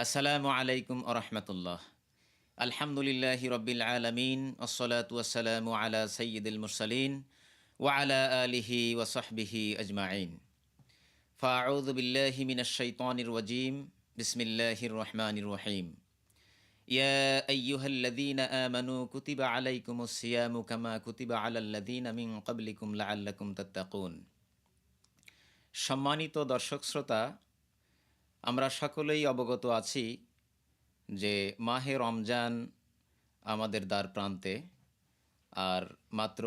আসসালামু আলাইকুম আরহামতুল্লাহ। আলহামদুলিল্লাহি রব্বিল আলামিন আসসালাতু ওয়াসসালামু আলা সাইয়্যিদিল মুরসালিন ওয়া আলা আলিহি ওয়া সাহবিহি আজমাইন। ফাআউযু বিল্লাহি মিনাশ শাইতানির রাজীম। বিসমিল্লাহির রহমানির রহিম। ইয়া আইয়ুহাল্লাযীনা আমানু কুতিবা আলাইকুমুস সিয়ামু কামা কুতিবা আলাল্লাযীনা মিন ক্বাবলিকুম লাআল্লাকুম তাত্তাকুন। সম্মানিত দর্শক শ্রোতা, আমরা সকলেই অবগত আছি যে মাহে রমজান আমাদের দ্বার প্রান্তে, আর মাত্র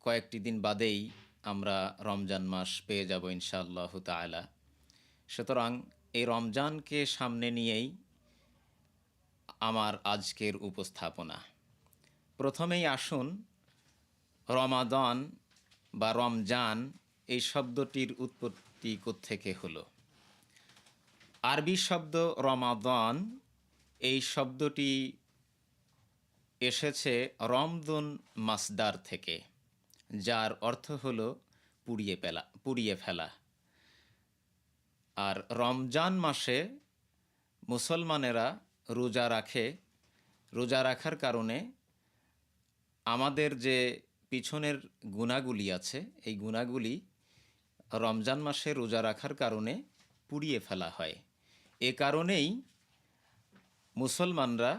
কয়েকটি দিন বাদেই আমরা রমজান মাস পেয়ে যাব ইনশাআল্লাহ তাআলা। সুতরাং এই রমজানকে সামনে নিয়েই আমার আজকের উপস্থাপনা। প্রথমেই আসুন, রমাদান বা রমজান এই শব্দটির উৎপত্তি কোত্থেকে হলো। আরবি শব্দ রমাদান, এই শব্দটি এসেছে রমদুন মাসদার থেকে, যার অর্থ হলো পুড়িয়ে ফেলা। আর রমজান মাসে মুসলমানেরা রোজা রাখে। রোজা রাখার কারণে আমাদের যে পিছনের গুনাহগুলি আছে, এই গুনাহগুলি রমজান মাসে রোজা রাখার কারণে পুড়িয়ে ফেলা হয়। এ কারণেই মুসলমানরা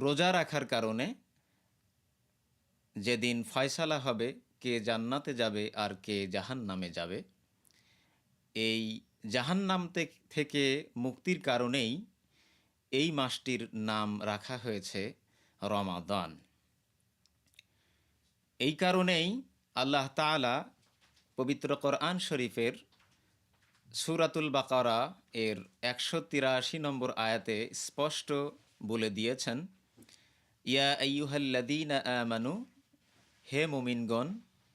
রোজা রাখার কারণে যেদিন ফয়সালা হবে কে জান্নাতে যাবে আর কে জাহান্নামে যাবে, এই জাহান্নাম থেকে মুক্তির কারণেই এই মাসটির নাম রাখা হয়েছে রমাদান। এই কারণেই আল্লাহ তাআলা পবিত্র কোরআন শরীফের সূরাতুল বাকারা এর 183 নম্বর আয়াতে স্পষ্ট বলে দিয়েছেন, ইয়া আইয়ুহাল্লাযীনা আমানু, হে মুমিনগণ,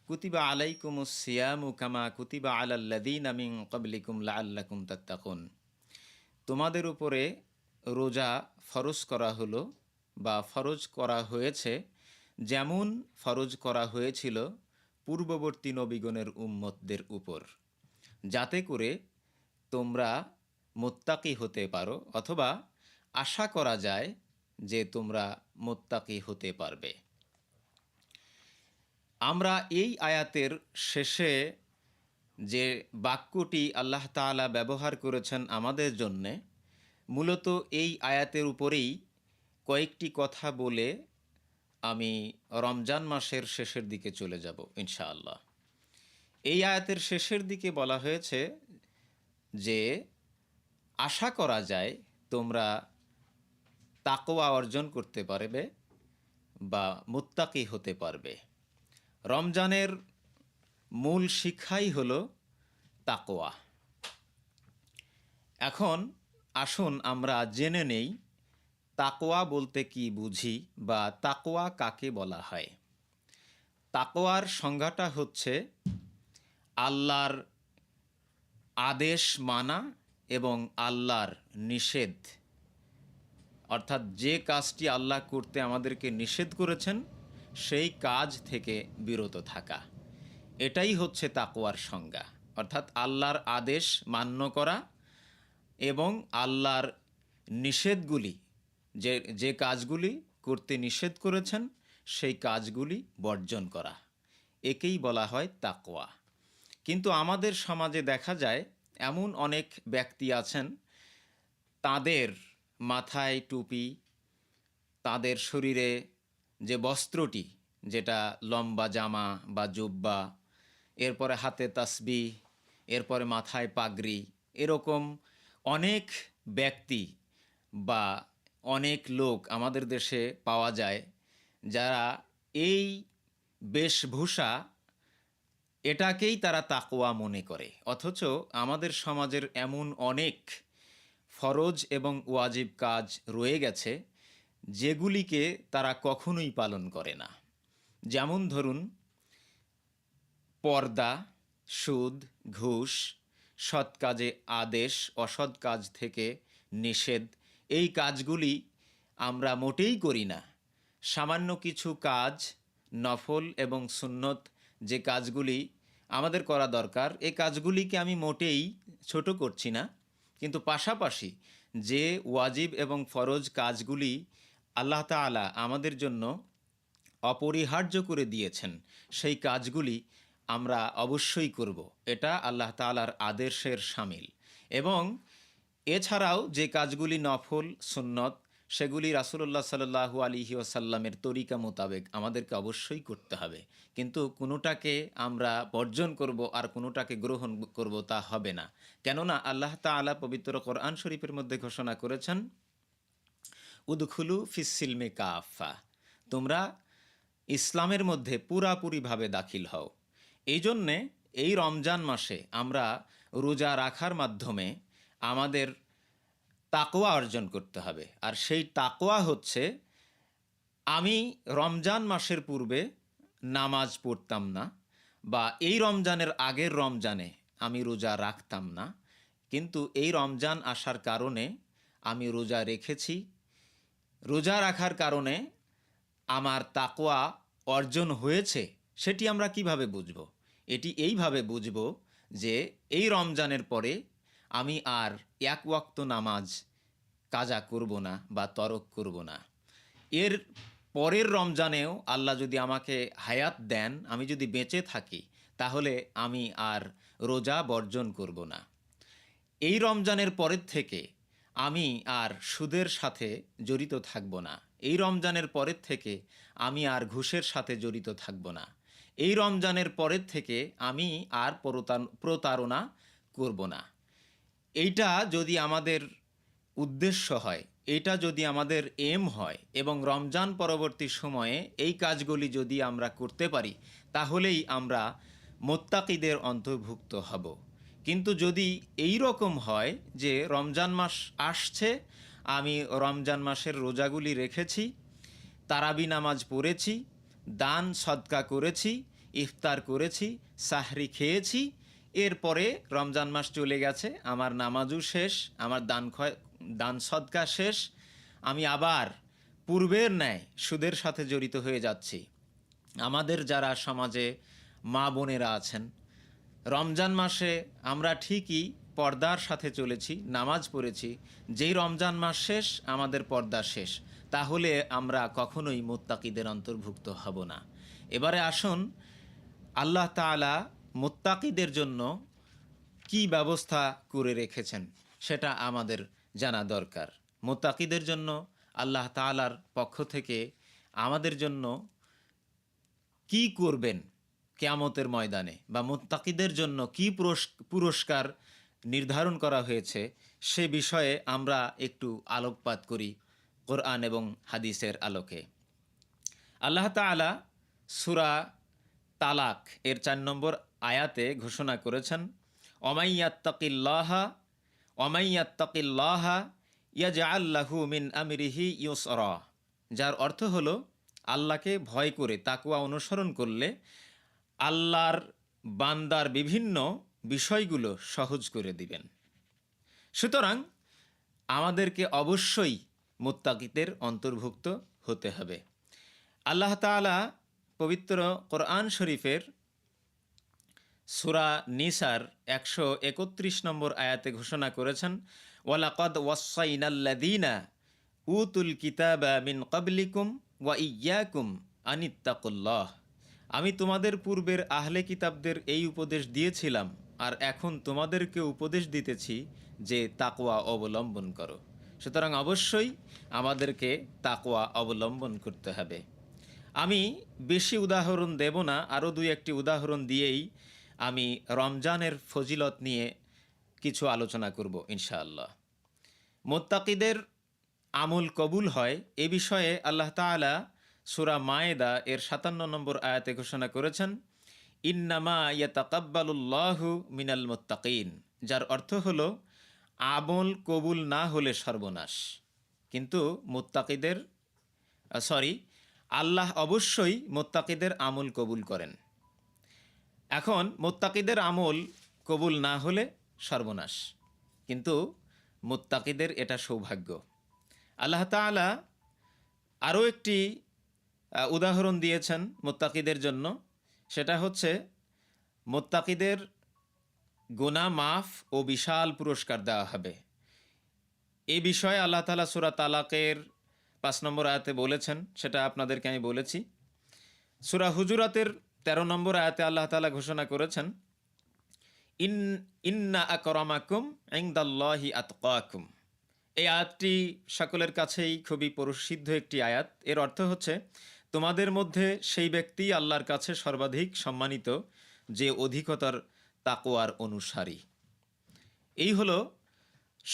কুতিবা আলাইকুমুস সিয়ামু কামা কুতিবা আলাল্লাযীনা মিন ক্বাবলিকুম লাআল্লাকুম তাত্তাকুন। তোমাদের উপরে রোজা ফরজ করা হলো বা ফরজ করা হয়েছে, যেমন ফরজ করা হয়েছিল পূর্ববর্তী নবীগণের উম্মতদের উপর, যাতে করে তোমরা মুত্তাকি হতে পারো, অথবা আশা করা যায় যে তোমরা মুত্তাকি হতে পারবে। আমরা এই আয়াতের শেষে যে বাক্যটি আল্লাহ তাআলা ব্যবহার করেছেন আমাদের জন্যে, মূলত এই আয়াতের উপরেই কয়েকটি কথা বলে আমি রমজান মাসের শেষের দিকে চলে যাব ইনশাআল্লাহ। এই আয়াতের শেষের দিকে বলা হয়েছে যে আশা করা যায় তোমরা তাকওয়া অর্জন করতে পারবে বা মুত্তাকি হতে পারবে। রমজানের মূল শিক্ষাই হলো তাকওয়া। এখন আসুন আমরা জেনে নেই তাকওয়া বলতে কি বুঝি বা তাকওয়া কাকে বলা হয়। তাকওয়ার সংজ্ঞাটা হচ্ছে আল্লাহর আদেশ মানা এবং আল্লাহর নিষেধ, অর্থাৎ যে কাজটি আল্লাহ করতে আমাদেরকে নিষেধ করেছেন সেই কাজ থেকে বিরত থাকা, এটাই হচ্ছে তাকওয়ার সংজ্ঞা। অর্থাৎ আল্লাহর আদেশ মান্য করা এবং আল্লাহর নিষেধগুলি, যে কাজগুলি করতে নিষেধ করেছেন সেই কাজগুলি বর্জন করা, একেই বলা হয় তাকওয়া। কিন্তু আমাদের সমাজে দেখা যায় এমন অনেক ব্যক্তি আছেন, তাদের মাথায় টুপি, তাদের শরীরে যে বস্ত্রটি, যেটা লম্বা জামা বা জুব্বা, এরপরে হাতে তাসবিহ, এরপরে মাথায় পাগড়ি, এরকম অনেক ব্যক্তি বা অনেক লোক আমাদের দেশে পাওয়া যায়, যারা এই বেশভূষা এটাকেই তারা তাকওয়া মনে করে। অথচ আমাদের সমাজের এমন অনেক ফরজ এবং ওয়াজিব কাজ রয়ে গেছে যেগুলিকে তারা কখনোই পালন করে না। যেমন ধরুন, পর্দা, সুদ, ঘুষ, সৎ কাজে আদেশ, অসৎ কাজ থেকে নিষেধ, এই কাজগুলি আমরা মোটেই করি না। সামান্য কিছু কাজ, নফল এবং সুন্নত যে কাজগুলি আমাদের করা দরকার, এই কাজগুলিকে আমি মোটেই ছোট করছি না, কিন্তু পাশাপাশি যে ওয়াজিব এবং ফরজ কাজগুলি আল্লাহ তাআলা আমাদের জন্য অপরিহার্য করে দিয়েছেন, সেই কাজগুলি আমরা অবশ্যই করব। এটা আল্লাহ তাআলার আদেশের শামিল। এবং এছাড়াও যে কাজগুলি নফল সুন্নত, সেগুলি রাসূলুল্লাহ সাল্লাল্লাহু আলাইহি ওয়াসাল্লামের তরিকা মোতাবেক আমাদেরকে অবশ্যই করতে হবে। কিন্তু কোনোটাকে আমরা বর্জন করব আর কোনোটাকে গ্রহণ করব তা হবে না। কেননা আল্লাহ তাআলা পবিত্র কোরআন শরীফের মধ্যে ঘোষণা করেছেন, উদখুলু ফিস-সিলমি কাফা, তোমরা ইসলামের মধ্যে পুরাপুরিভাবে দাখিল হও। এই জন্যে এই রমজান মাসে আমরা রোজা রাখার মাধ্যমে আমাদের তাকওয়া অর্জন করতে হবে। আর সেই তাকওয়া হচ্ছে, আমি রমজান মাসের পূর্বে নামাজ পড়তাম না, বা এই রমজানের আগের রমজানে আমি রোজা রাখতাম না, কিন্তু এই রমজান আসার কারণে আমি রোজা রেখেছি। রোজা রাখার কারণে আমার তাকওয়া অর্জন হয়েছে। সেটি আমরা কিভাবে বুঝব? এটি এইভাবে বুঝব যে এই রমজানের পরে আমি আর এক ওয়াক্ত নামাজ কাজা করব না বা তরক করব না। এর পরের রমজানেও আল্লাহ যদি আমাকে হায়াত দেন, আমি যদি বেঁচে থাকি, তাহলে আমি আর রোজা বর্জন করব না। এই রমজানের পরের থেকে আমি আর সুদের সাথে জড়িত থাকব না। এই রমজানের পরের থেকে আমি আর ঘুষের সাথে জড়িত থাকব না। এই রমজানের পরের থেকে আমি আর প্রতারণা করব না। এইটা যদি আমাদের উদ্দেশ্য হয়, এটা যদি আমাদের এম হয়, এবং রমজান পরবর্তী সময়ে এই কাজগুলি যদি আমরা করতে পারি, তাহলেই আমরা মুত্তাকিদের অন্তর্ভুক্ত হব। কিন্তু যদি এই রকম হয় যে রমজান মাস আসছে, আমি রমজান মাসের রোজাগুলি রেখেছি, তারাবি নামাজ পড়েছি, দান সদকা করেছি, ইফতার করেছি, সাহরি খেয়েছি, এরপরে রমজান মাস চলে গেছে, আমার নামাজও শেষ, আমার দান সদকা শেষ, আমি আবার পূর্বের ন্যায় সুদের সাথে জড়িত হয়ে যাচ্ছি। আমাদের যারা সমাজে মা বোনেরা আছেন, রমজান মাসে আমরা ঠিকই পর্দার সাথে চলেছি, নামাজ পড়েছি, যেই রমজান মাস শেষ আমাদের পর্দা শেষ, তাহলে আমরা কখনোই মুত্তাকিদের অন্তর্ভুক্ত হব না। এবারে আসুন, আল্লাহ তাআলা মুত্তাকিদের জন্য কি ব্যবস্থা করে রেখেছেন সেটা আমাদের জানা দরকার। মুত্তাকিদের জন্য আল্লাহ তাআলার পক্ষ থেকে আমাদের জন্য কি করবেন কিয়ামতের ময়দানে, বা মুত্তাকিদের জন্য কি পুরস্কার নির্ধারণ করা হয়েছে, সে বিষয়ে আমরা একটু আলোকপাত করি কোরআন এবং হাদিসের আলোকে। আল্লাহ তাআলা সূরা তালাক এর 4 নম্বর আয়াতে ঘোষণা করেছেন, ওমাইয়াত্তাকিল্লাহা ইয়াজআল লাহু মিন আমরিহি ইউসরা, যার অর্থ হলো, আল্লাহকে ভয় করে তাকওয়া অনুসরণ করলে আল্লাহর বান্দার বিভিন্ন বিষয়গুলো সহজ করে দিবেন। সুতরাং আমাদেরকে অবশ্যই মুত্তাকিদের অন্তর্ভুক্ত হতে হবে। আল্লাহ তাআলা পবিত্র কোরআন শরীফের সূরা নিসার 131 নম্বর আয়াতে ঘোষণা করেছেন, ওয়ালাকাদ ওয়াসাইনাল্লাযীনা উতুল কিতাবা মিন ক্বাবলিকুম ওয়া ইয়্যাকুম আনিত্তাকুল্লাহ, আমি তোমাদের পূর্বের আহলে কিতাবদের এই উপদেশ দিয়েছিলাম, আর এখন তোমাদেরকে উপদেশ দিতেছি যে তাকওয়া অবলম্বন করো। সুতরাং অবশ্যই আমাদেরকে তাকওয়া অবলম্বন করতে হবে। আমি বেশি উদাহরণ দেব না, আরও 2-1টি উদাহরণ দিয়েই আমি রমজানের ফজিলত নিয়ে কিছু আলোচনা করব ইনশাআল্লাহ। মুত্তাকিদের আমল কবুল হয় এ বিষয়ে আল্লাহ তাআলা সূরা মায়েদা এর 57 নম্বর আয়াতে ঘোষণা করেছেন, ইন্নামা ইয়াতাকাব্বালুল্লাহু মিনাল মুত্তাকিন, যার অর্থ হলো আমল কবুল না হলে সর্বনাশ, কিন্তু আল্লাহ অবশ্যই মুত্তাকিদের আমল কবুল করেন। এখন মুত্তাকিদের আমল কবুল না হলে সর্বনাশ, কিন্তু মুত্তাকিদের এটা সৌভাগ্য। আল্লাহ তাআলা আরও একটি উদাহরণ দিয়েছেন মুত্তাকিদের জন্য, সেটা হচ্ছে মুত্তাকিদের গুনাহ মাফ ও বিশাল পুরস্কার দেওয়া হবে। এই বিষয়ে আল্লাহ তাআলা সূরা তালাকের ৫ নম্বর আয়াতে বলেছেন, সেটা আপনাদেরকে আমি বলেছি। সূরা হুজুরাতের ১৩ নম্বর আয়াতে আল্লাহ তাআলা ঘোষণা করেছেন, ইন্না আকরামাকুম ইনদাল্লাহি আতকাকুম। এই আয়াতটি সকলের কাছেই খুবই প্রসিদ্ধ একটি আয়াত। এর অর্থ হচ্ছে, তোমাদের মধ্যে সেই ব্যক্তি আল্লাহর কাছে সর্বাধিক সম্মানিত যে অধিকতর তাকওয়ার অনুসারী। এই হলো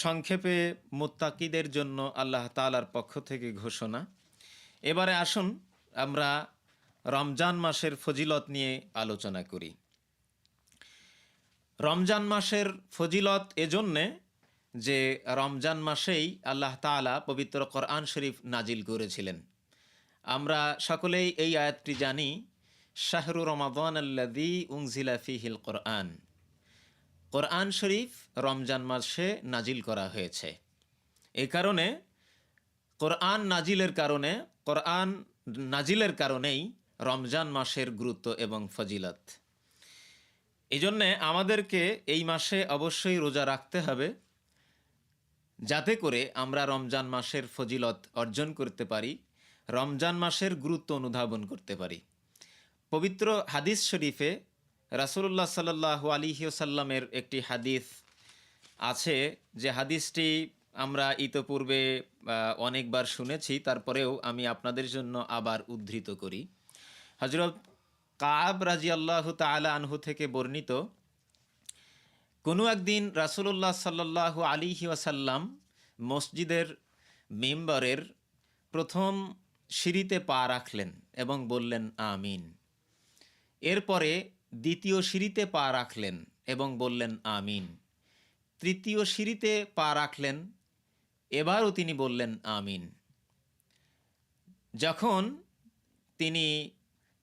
সংক্ষেপে মুত্তাকিদের জন্য আল্লাহ তাআলার পক্ষ থেকে ঘোষণা। এবারে আসুন আমরা রমজান মাসের ফজিলত নিয়ে আলোচনা করি। রমজান মাসের ফজিলত এজন্যে যে রমজান মাসেই আল্লাহ তাআলা পবিত্র কোরআন শরীফ নাজিল করেছিলেন। আমরা সকলেই এই আয়াতটি জানি, শাহরু রমাদান আল্লাযী উনজিলা ফীহিল কোরআন। কোরআন শরীফ রমজান মাসে নাজিল করা হয়েছে। এই কারণে কোরআন নাজিলের কারণেই রমজান মাসের গুরুত্ব এবং ফজিলত। এই জন্যে আমাদেরকে এই মাসে অবশ্যই রোজা রাখতে হবে, যাতে করে আমরা রমজান মাসের ফজিলত অর্জন করতে পারি, রমজান মাসের গুরুত্ব অনুধাবন করতে পারি। পবিত্র হাদিস শরীফে রাসূলুল্লাহ সাল্লাল্লাহু আলাইহি ওয়াসাল্লামের একটি হাদিস আছে, যে হাদিসটি আমরা ইতোপূর্বে অনেকবার শুনেছি, তারপরেও আমি আপনাদের জন্য আবার উদ্ধৃত করি। হযরত কাব রাদিয়াল্লাহু তাআলা আনহু থেকে বর্ণিত, কোনো একদিন রাসূলুল্লাহ সাল্লাল্লাহু আলাইহি ওয়াসাল্লাম মসজিদের মিম্বরের প্রথম সিঁড়িতে পা রাখলেন এবং বললেন আমিন। এরপরে দ্বিতীয় সিঁড়িতে পা রাখলেন এবং বললেন আমিন। তৃতীয় সিঁড়িতে পা রাখলেন, এবারও তিনি বললেন আমিন। যখন তিনি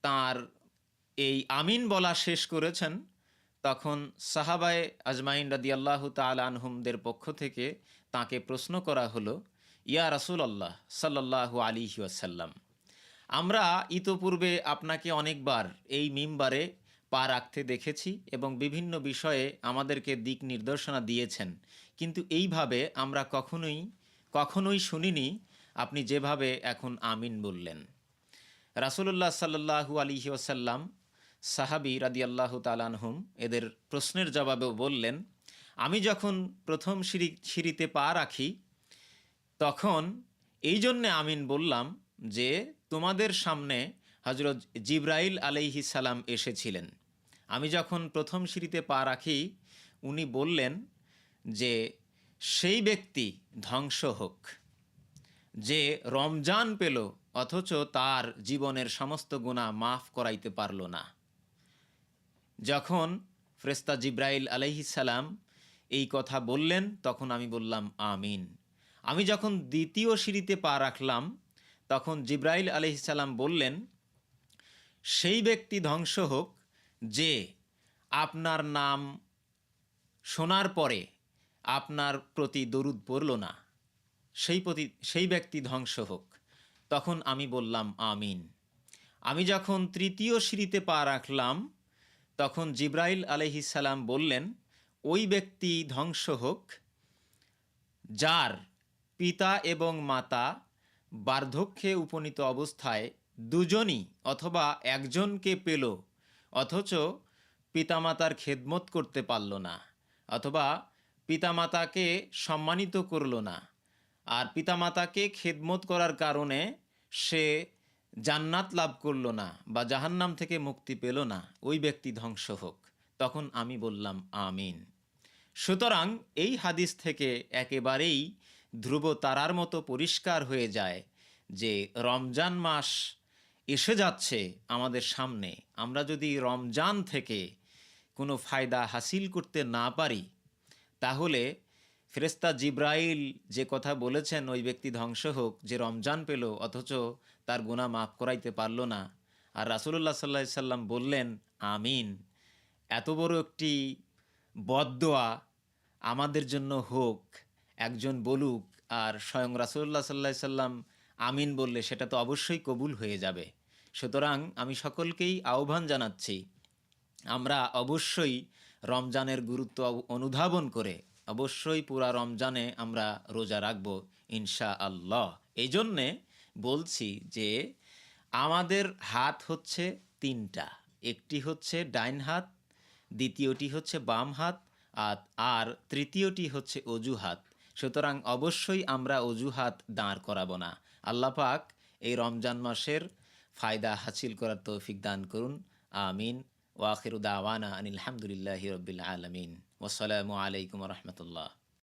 তার এই আমিন বলা শেষ করেছেন, তখন সাহাবায়ে আজমাইন রাদিয়াল্লাহু তাআলা আনহুমদের পক্ষ থেকে তাকে প্রশ্ন করা হলো, ইয়া রাসূলুল্লাহ সাল্লাল্লাহু আলাইহি ওয়াসাল্লাম, আমরা ইতোপূর্বে আপনাকে অনেকবার এই মিম্বারে পা রাখতে দেখেছি এবং বিভিন্ন বিষয়ে আমাদেরকে দিক নির্দেশনা দিয়েছেন, কিন্তু এইভাবে আমরা কখনোই শুনিনি আপনি যেভাবে এখন আমিন বললেন। রাসূলুল্লাহ সাল্লাল্লাহু আলাইহি ওয়াসাল্লাম সাহাবী রাদিয়াল্লাহু তাআলা আনহুম এদের প্রশ্নের জবাবেও বললেন, আমি যখন প্রথম সিঁড়িতে পা রাখি তখন এই জন্যে আমিন বললাম যে তোমাদের সামনে হযরত জিবরাইল আলাইহিস সালাম এসেছিলেন। আমি যখন প্রথম সিঁড়িতে পা রাখি, উনি বললেন যে সেই ব্যক্তি ধ্বংস হোক যে রমজান পেল অথচ তার জীবনের সমস্ত গুনাহ মাফ করাইতে পারল না। যখন ফেরেশতা জিবরাইল আলাইহিস সালাম এই কথা বললেন, তখন আমি বললাম আমিন। আমি যখন দ্বিতীয় সিঁড়িতে পা রাখলাম, তখন জিবরাইল আলাইহিস সালাম বললেন, সেই ব্যক্তি ধ্বংস হোক যে আপনার নাম শোনার পরে আপনার প্রতি দরুদ পড়ল না, সেই ব্যক্তি ধ্বংস হোক। তখন আমি বললাম আমিন। আমি যখন তৃতীয় সিঁড়িতে পা রাখলাম, তখন জিবরাইল আলাইহিস সালাম বললেন, ওই ব্যক্তি ধ্বংস হোক যার পিতা এবং মাতা বার্ধক্যে উপনীত অবস্থায় দুজনই অথবা একজনকে পেল অথচ পিতামাতার খেদমত করতে পারল না, অথবা পিতামাতাকে সম্মানিত করল না, আর পিতামাতাকে খেদমত করার কারণে সে জান্নাত লাভ করল না বা জাহান্নাম থেকে মুক্তি পেল না, ওই ব্যক্তি ধ্বংস হোক। তখন আমি বললাম আমিন। সুতরাং এই হাদিস থেকে একেবারেই ধ্রুব তারার মতো পরিষ্কার হয়ে যায় যে রমজান মাস এসে যাচ্ছে আমাদের সামনে। আমরা যদি রমজান থেকে কোনো ফায়দা হাসিল করতে না পারি, তাহলে ফেরেশতা জিবরাইল যে কথা বলেছেন ওই ব্যক্তি ধ্বংস হোক যে রমজান পেল অথচ তার গুনাহ মাফ করাইতে পারল না, আর রাসূলুল্লাহ সাল্লাল্লাহু আলাইহি সাল্লাম বললেন আমিন, এত বড় একটি বদদোয়া আমাদের জন্য হোক, একজন বলুক, আর স্বয়ং রাসূলুল্লাহ সাল্লাল্লাহু আলাইহি সাল্লাম আমিন বললে সেটা তো অবশ্যই কবুল হয়ে যাবে। সুতরাং আমি সকলকেই আহ্বান জানাচ্ছি, আমরা অবশ্যই রমজানের গুরুত্ব অনুধাবন করে অবশ্যই পুরা রমজানে আমরা রোজা রাখব ইনশা আল্লাহ। এই জন্যে বলছি যে আমাদের হাত হচ্ছে তিনটা, একটি হচ্ছে ডাইন হাত, দ্বিতীয়টি হচ্ছে বাম হাত, আর তৃতীয়টি হচ্ছে অজুহাত। সুতরাং অবশ্যই আমরা অজুহাত দাঁড় করাবো না। আল্লাহ পাক এই রমজান মাসের ফায়দা হাসিল করার তৌফিক দান করুন। আমিন। ওয়া আখিরু দাওয়ানা আনিল হামদুলিল্লাহি রাব্বিল আলামিন। ওয়াসসালামু আলাইকুম ওয়া রাহমাতুল্লাহ।